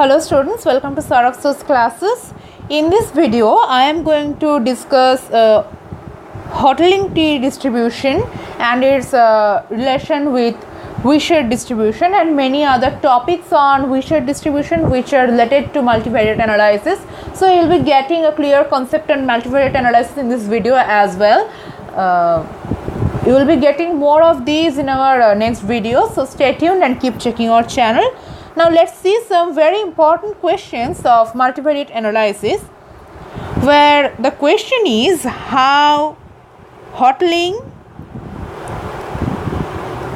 Hello students, welcome to Sarak's classes. In this video, I am going to discuss Hotelling T distribution and its relation with Wisher distribution and many other topics on Wisher distribution which are related to multivariate analysis. So, you will be getting a clear concept on multivariate analysis in this video as well. You will be getting more of these in our next video. So, stay tuned and keep checking our channel. Now, let's see some very important questions of multivariate analysis, where the question is how Hotelling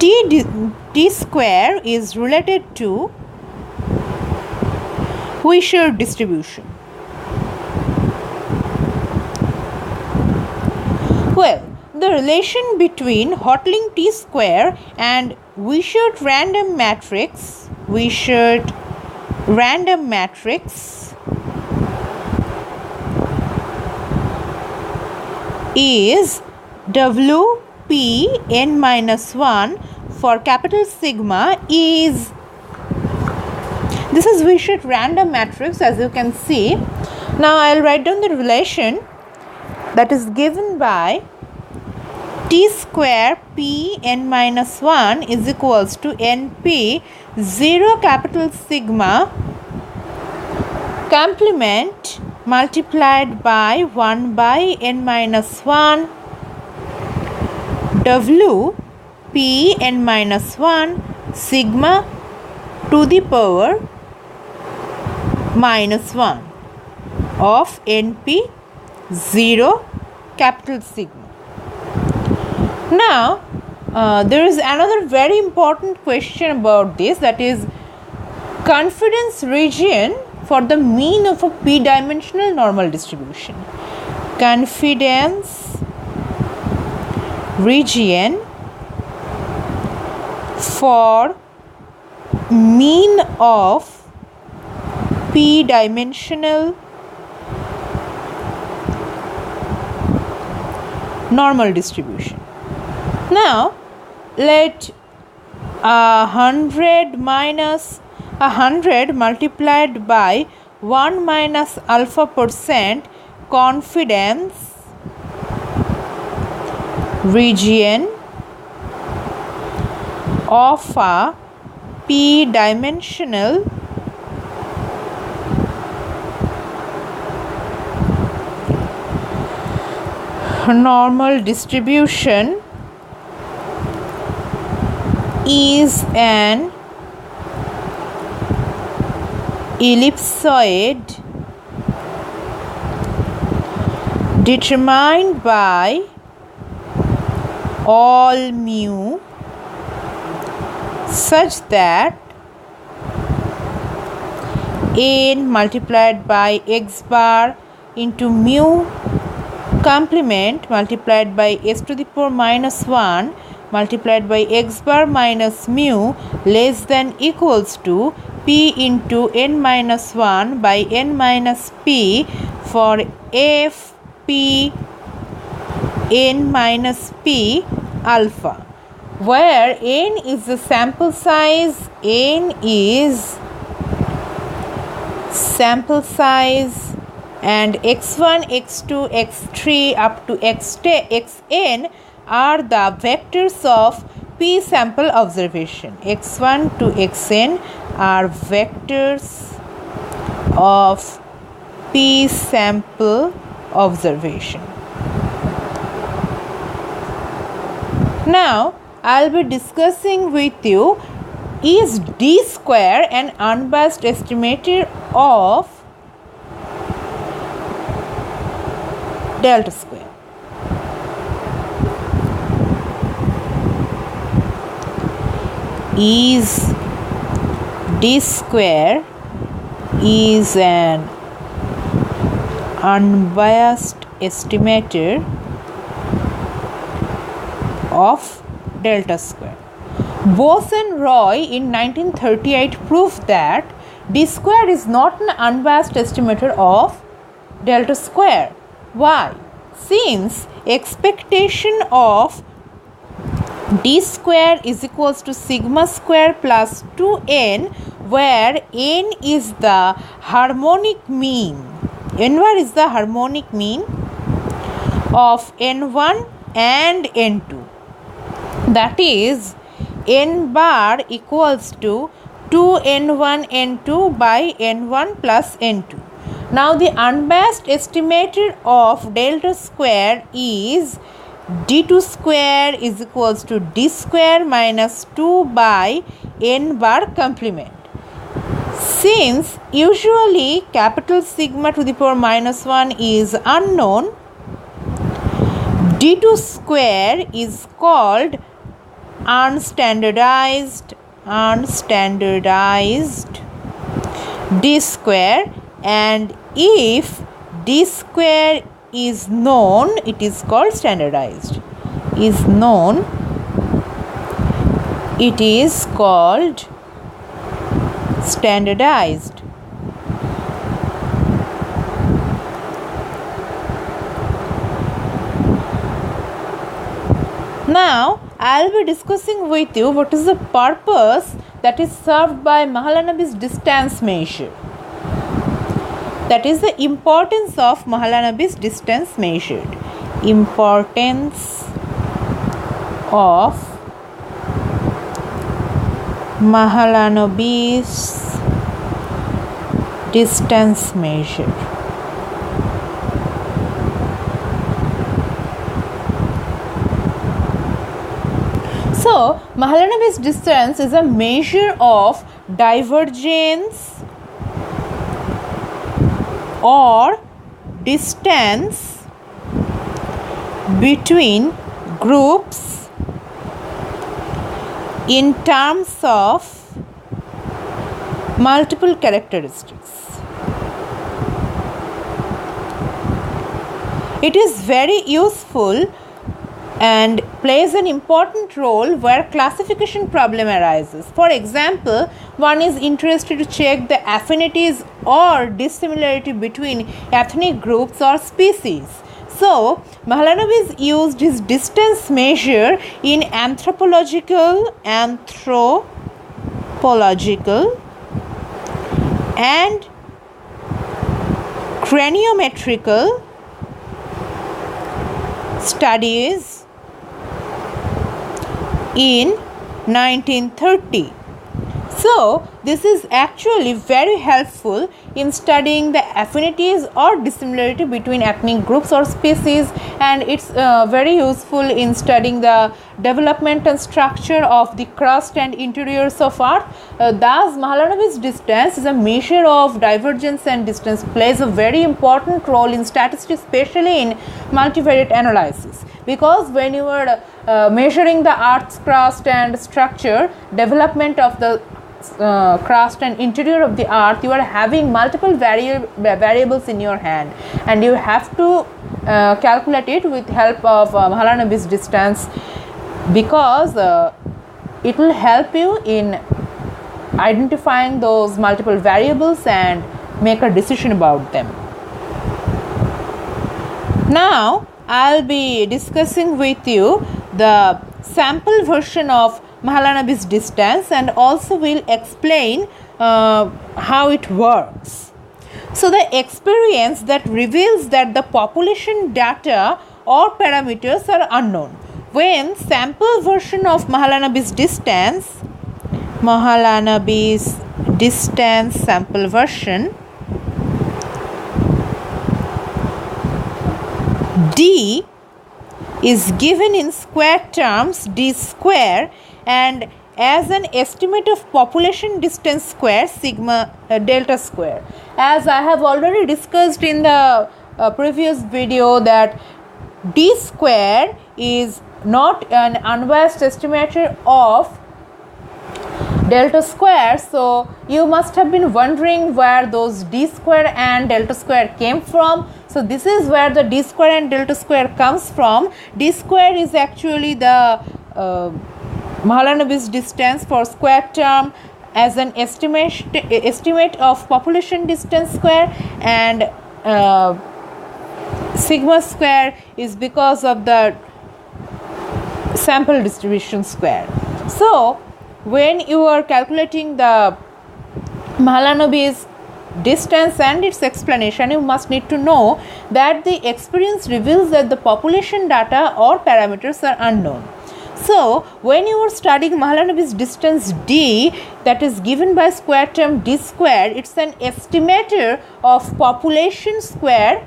T square is related to Wisher distribution. Well, the relation between Hotelling T square and Wisher random matrix is WPn-1 for capital sigma is, this is Wisher random matrix as you can see. Now I will write down the relation that is given by T square P n-1 is equals to NP 0 capital sigma complement multiplied by 1 by n-1 W P n-1 sigma to the power -1 of NP 0 capital sigma. Now, there is another very important question about this, that is confidence region for the mean of a p-dimensional normal distribution. Confidence region for mean of p-dimensional normal distribution. Now, let 100 multiplied by 1 minus alpha % confidence region of a p-dimensional normal distribution is an ellipsoid determined by all mu such that n multiplied by x bar into mu complement multiplied by s to the power -1 multiplied by x bar minus mu less than equals to p into n-1 by n minus p for f p n minus p alpha, where n is the sample size, and x1, x2, x3 up to xn are the vectors of p sample observation. x1 to xn are vectors of p sample observation. Now, I will be discussing with you, is D square an unbiased estimator of delta square? Is D square is an unbiased estimator of delta square. Bose and Roy in 1938 proved that D square is not an unbiased estimator of delta square. Why? Since expectation of d square is equals to sigma square plus 2n where n is the harmonic mean. N bar is the harmonic mean of n1 and n2. That is, n bar equals to 2n1 n2 by n1 plus n2. Now the unbiased estimator of delta square is d2 square is equals to d square minus 2 by n bar complement. Since usually capital sigma to the power minus 1 is unknown, d2 square is called unstandardized d square, and if d square is known, it is called standardized. Is known, it is called standardized. Now I will be discussing with you what is the purpose that is served by Mahalanobis distance measure. That is the importance of Mahalanobis distance measured. Importance of Mahalanobis distance measure. So, Mahalanobis distance is a measure of divergence or distance between groups in terms of multiple characteristics. It is very useful and plays an important role where classification problem arises. For example, one is interested to check the affinities or dissimilarity between ethnic groups or species. So, Mahalanobis used his distance measure in anthropological and craniometrical studies in 1930. So, this is actually very helpful in studying the affinities or dissimilarity between ethnic groups or species, and it's very useful in studying the development and structure of the crust and interiors of earth. Thus, Mahalanobis distance is a measure of divergence, and distance plays a very important role in statistics, especially in multivariate analysis, because when you are measuring the earth's crust and structure, development of the crust and interior of the earth, you are having multiple variables in your hand, and you have to calculate it with help of Mahalanobis distance, because it will help you in identifying those multiple variables and make a decision about them. Now I'll be discussing with you the sample version of Mahalanobis distance, and also will explain how it works. So, the experience that reveals that the population data or parameters are unknown. When sample version of Mahalanobis distance sample version D is given in square terms, d square, and as an estimate of population distance square, sigma delta square. As I have already discussed in the previous video, that d square is not an unbiased estimator of delta square. So you must have been wondering where those d square and delta square came from. So this is where the d square and delta square comes from. D square is actually the Mahalanobis distance for square term as an estimate of population distance square, and sigma square is because of the sample distribution square. So when you are calculating the Mahalanobis distance and its explanation, you must need to know that the experience reveals that the population data or parameters are unknown. So, when you are studying Mahalanobis distance d, that is given by square term d square, it is an estimator of population square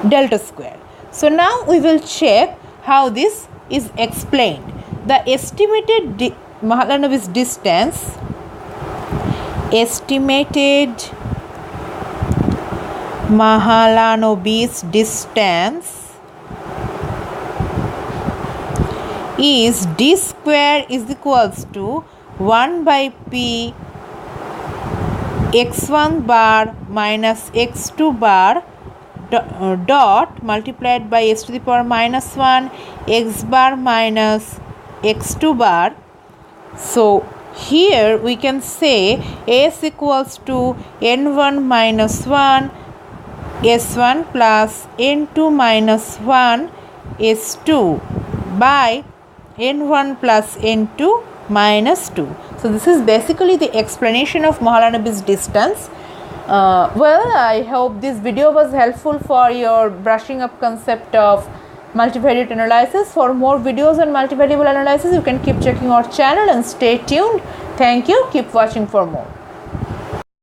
delta square. So, now we will check how this is explained. The estimated Mahalanobis distance, estimated Mahalanobis distance is d square is equals to 1 by p x1 bar minus x2 bar dot multiplied by s to the power minus 1 x bar minus x2 bar. So, here we can say s equals to n1 minus 1 s1 plus n2 minus 1 s2 by n1 plus n2 minus 2. So, this is basically the explanation of Mahalanobis distance. Well, I hope this video was helpful for your brushing up concept of multivariate analysis. For more videos on multivariable analysis, you can keep checking our channel and stay tuned. Thank you. Keep watching for more.